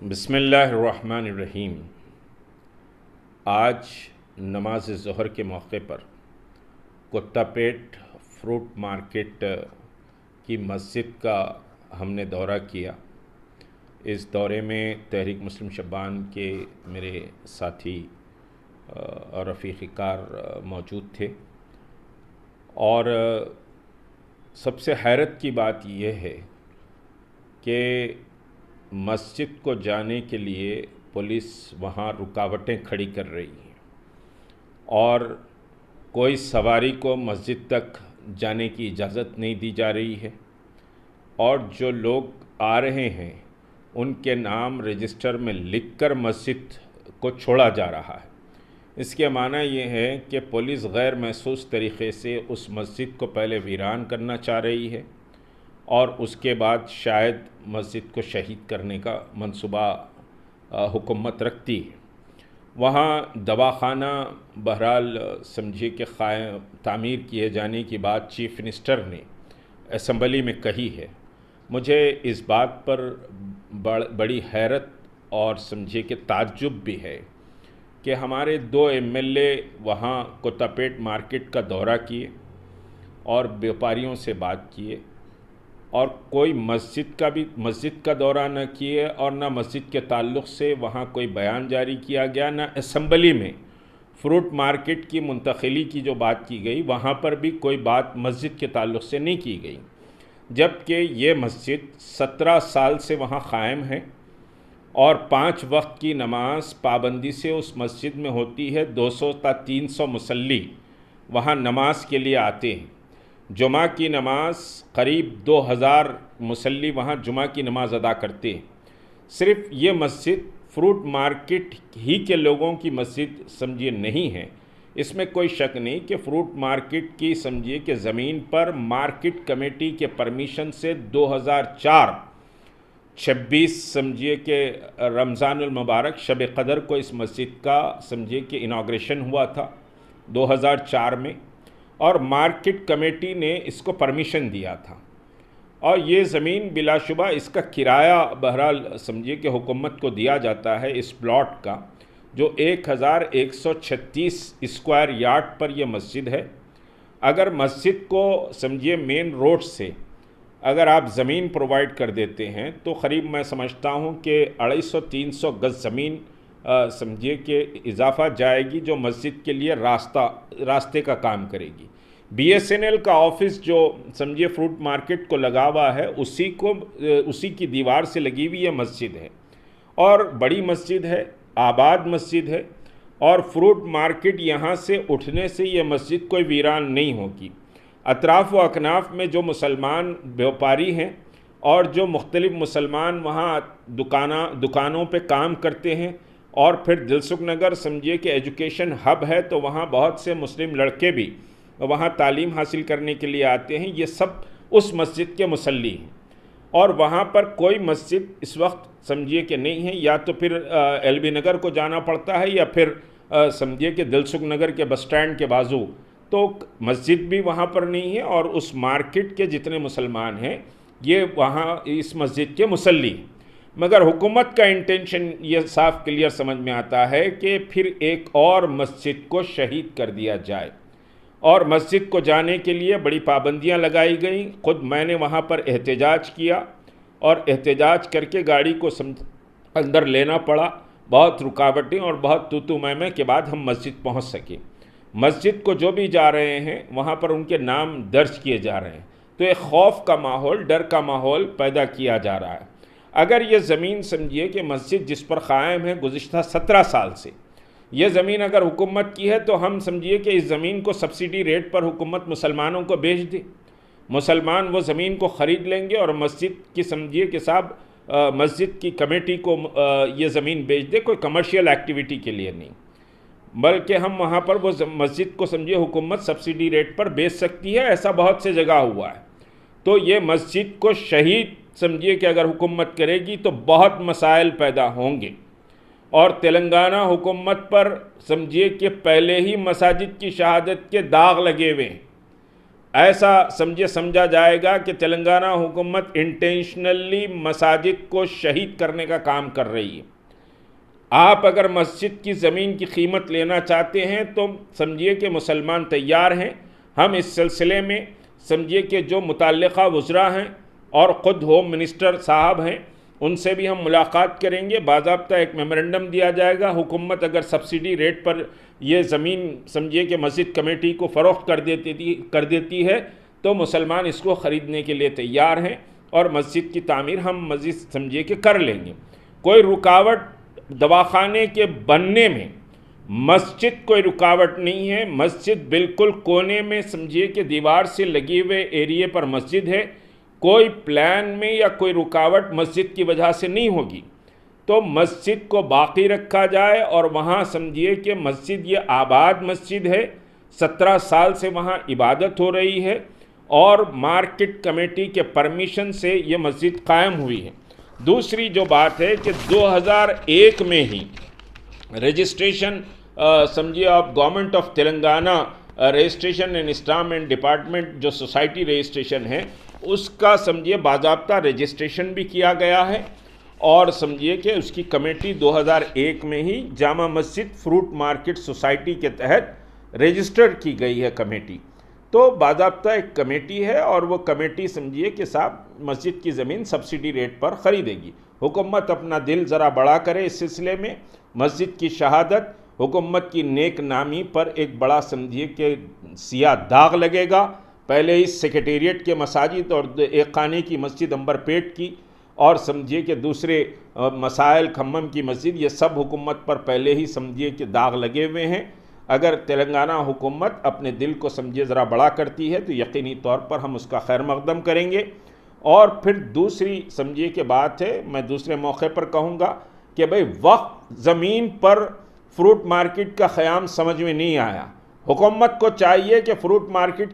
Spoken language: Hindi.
बिस्मिल्लाहिर्रहमानिर्रहीम। आज नमाज ज़ोहर के मौके पर कुत्तापेट फ्रूट मार्केट की मस्जिद का हमने दौरा किया। इस दौरे में तहरीक मुस्लिम शबान के मेरे साथी और रफ़ीक़ कार मौजूद थे और सबसे हैरत की बात यह है कि मस्जिद को जाने के लिए पुलिस वहाँ रुकावटें खड़ी कर रही है और कोई सवारी को मस्जिद तक जाने की इजाज़त नहीं दी जा रही है और जो लोग आ रहे हैं उनके नाम रजिस्टर में लिखकर मस्जिद को छोड़ा जा रहा है। इसके माना ये है कि पुलिस गैर महसूस तरीक़े से उस मस्जिद को पहले वीरान करना चाह रही है और उसके बाद शायद मस्जिद को शहीद करने का मंसूबा हुकूमत रखती है। वहाँ दवाखाना बहरहाल समझिए कि तामीर किए जाने की बात चीफ़ मिनिस्टर ने असम्बली में कही है। मुझे इस बात पर बड़ी हैरत और समझिए कि ताज्जुब भी है कि हमारे 2 एमएलए वहाँ कुत्तापेट मार्केट का दौरा किए और व्यापारियों से बात किए और कोई मस्जिद का दौरा न किए और न मस्जिद के ताल्लुक़ से वहाँ कोई बयान जारी किया गया, न असम्बली में फ्रूट मार्केट की मुंतकिली की जो बात की गई वहाँ पर भी कोई बात मस्जिद के ताल्लुक़ से नहीं की गई, जबकि ये मस्जिद 17 साल से वहाँ क़ायम है और 5 वक्त की नमाज पाबंदी से उस मस्जिद में होती है। 200 ता 300 मुसल्ली वहाँ नमाज के लिए आते हैं। जुमा की नमाज करीब 2000 मुसल्ली वहाँ जुमा की नमाज़ अदा करते हैं। सिर्फ़ ये मस्जिद फ्रूट मार्केट ही के लोगों की मस्जिद समझिए नहीं है, इसमें कोई शक नहीं कि फ्रूट मार्केट की समझिए कि ज़मीन पर मार्केट कमेटी के परमिशन से 2004 26 समझिए कि रमज़ानुल मुबारक शब क़दर को इस मस्जिद का समझिए कि इनाग्रेशन हुआ था 2004 में और मार्केट कमेटी ने इसको परमिशन दिया था और ये ज़मीन बिलाशुबा इसका किराया बहरहाल समझिए कि हुकूमत को दिया जाता है इस प्लॉट का, जो 1136 स्क्वायर यार्ड पर यह मस्जिद है। अगर मस्जिद को समझिए मेन रोड से अगर आप ज़मीन प्रोवाइड कर देते हैं तो क़रीब मैं समझता हूँ कि 250-300 गज़ ज़मीन समझिए कि इजाफ़ा जाएगी, जो मस्जिद के लिए रास्ते का काम करेगी। बीएसएनएल का ऑफिस जो समझिए फ्रूट मार्केट को लगा हुआ है उसी की दीवार से लगी हुई ये मस्जिद है और बड़ी मस्जिद है, आबाद मस्जिद है और फ्रूट मार्केट यहाँ से उठने से ये मस्जिद कोई वीरान नहीं होगी। अतराफ़ व अकनाफ़ में जो मुसलमान व्यापारी हैं और जो मुख्तलिफ़ मुसलमान वहाँ दुकानों पे काम करते हैं और फिर दिलसुख नगर समझिए कि एजुकेशन हब है, तो वहाँ बहुत से मुस्लिम लड़के भी वहाँ तालीम हासिल करने के लिए आते हैं। ये सब उस मस्जिद के मुसल्ली हैं और वहाँ पर कोई मस्जिद इस वक्त समझिए कि नहीं है, या तो फिर एलबी नगर को जाना पड़ता है या फिर समझिए कि दिलसुख नगर के बस स्टैंड के बाजू, तो मस्जिद भी वहाँ पर नहीं है और उस मार्केट के जितने मुसलमान हैं ये वहाँ इस मस्जिद के मुसल्ली हैं। मगर हुकूमत का इंटेंशन ये साफ क्लियर समझ में आता है कि फिर एक और मस्जिद को शहीद कर दिया जाए और मस्जिद को जाने के लिए बड़ी पाबंदियां लगाई गई। ख़ुद मैंने वहाँ पर एहतजाज किया और एहतजाज करके गाड़ी को अंदर लेना पड़ा, बहुत रुकावटें और बहुत तू मैं के बाद हम मस्जिद पहुँच सके। मस्जिद को जो भी जा रहे हैं वहाँ पर उनके नाम दर्ज किए जा रहे हैं, तो एक खौफ का माहौल, डर का माहौल पैदा किया जा रहा है। अगर ये ज़मीन समझिए कि मस्जिद जिस पर क़ायम है गुज़िश्ता 17 साल से, ये ज़मीन अगर हुकूमत की है तो हम समझिए कि इस ज़मीन को सब्सिडी रेट पर हुकूमत मुसलमानों को बेच दे, मुसलमान वो ज़मीन को ख़रीद लेंगे और मस्जिद की समझिए कि साहब मस्जिद की कमेटी को ये ज़मीन बेच दे, कोई कमर्शियल एक्टिविटी के लिए नहीं, बल्कि हम वहाँ पर वो मस्जिद को समझिए हुकूमत सब्सिडी रेट पर बेच सकती है। ऐसा बहुत से जगह हुआ है। तो ये मस्जिद को शहीद समझिए कि अगर हुकूमत करेगी तो बहुत मसाइल पैदा होंगे और तेलंगाना हुकूमत पर समझिए कि पहले ही मसाजिद की शहादत के दाग लगे हुए हैं ऐसा समझा जाएगा कि तेलंगाना हुकूमत इंटेंशनली मसाजिद को शहीद करने का काम कर रही है। आप अगर मस्जिद की ज़मीन की कीमत लेना चाहते हैं तो समझिए कि मुसलमान तैयार हैं। हम इस सिलसिले में समझिए कि जो मुतल्लिक़ा वज़रा हैं और ख़ुद होम मिनिस्टर साहब हैं उनसे भी हम मुलाकात करेंगे। बाज़ाब्ता एक मेमोरेंडम दिया जाएगा। हुकूमत अगर सब्सिडी रेट पर ये ज़मीन समझिए कि मस्जिद कमेटी को फ़रोख्त कर देती है तो मुसलमान इसको ख़रीदने के लिए तैयार हैं और मस्जिद की तामीर हम मस्जिद समझिए कि कर लेंगे। कोई रुकावट दवाखाने के बनने में मस्जिद कोई रुकावट नहीं है। मस्जिद बिल्कुल कोने में समझिए कि दीवार से लगे हुए एरिए पर मस्जिद है। कोई प्लान में या कोई रुकावट मस्जिद की वजह से नहीं होगी। तो मस्जिद को बाकी रखा जाए और वहाँ समझिए कि मस्जिद ये आबाद मस्जिद है, 17 साल से वहाँ इबादत हो रही है और मार्केट कमेटी के परमिशन से ये मस्जिद कायम हुई है। दूसरी जो बात है कि 2001 में ही रजिस्ट्रेशन समझिए आप government of Telangana registration and installment department जो सोसाइटी रजिस्ट्रेशन है उसका समझिए बाज़ाब्ता रजिस्ट्रेशन भी किया गया है और समझिए कि उसकी कमेटी 2001 में ही Jama Masjid fruit market society के तहत रजिस्टर की गई है कमेटी। तो बाज़ाब्ता एक कमेटी है और वो कमेटी समझिए कि साहब मस्जिद की ज़मीन सब्सिडी रेट पर ख़रीदेगी। हुकूमत अपना दिल ज़रा बड़ा करे इस सिलसिले में। मस्जिद की शहादत हुकूमत की नेक नामी पर एक बड़ा समझिए कि सियाह दाग लगेगा। पहले इस सेक्रेटेरिएट के मसाजिद और एक खाने की मस्जिद अंबरपेट की और समझिए कि दूसरे मसाइल खम्मम की मस्जिद, ये सब हुकूमत पर पहले ही समझिए कि दाग लगे हुए हैं। अगर तेलंगाना हुकूमत अपने दिल को समझिए ज़रा बड़ा करती है तो यकीनी तौर पर हम उसका खैर मकदम करेंगे। और फिर दूसरी समझिए कि बात है, मैं दूसरे मौके पर कहूँगा कि भाई वक्त ज़मीन पर फ्रूट मार्केट का ख़याम समझ में नहीं आया। हुकूमत को चाहिए कि फ्रूट मार्केट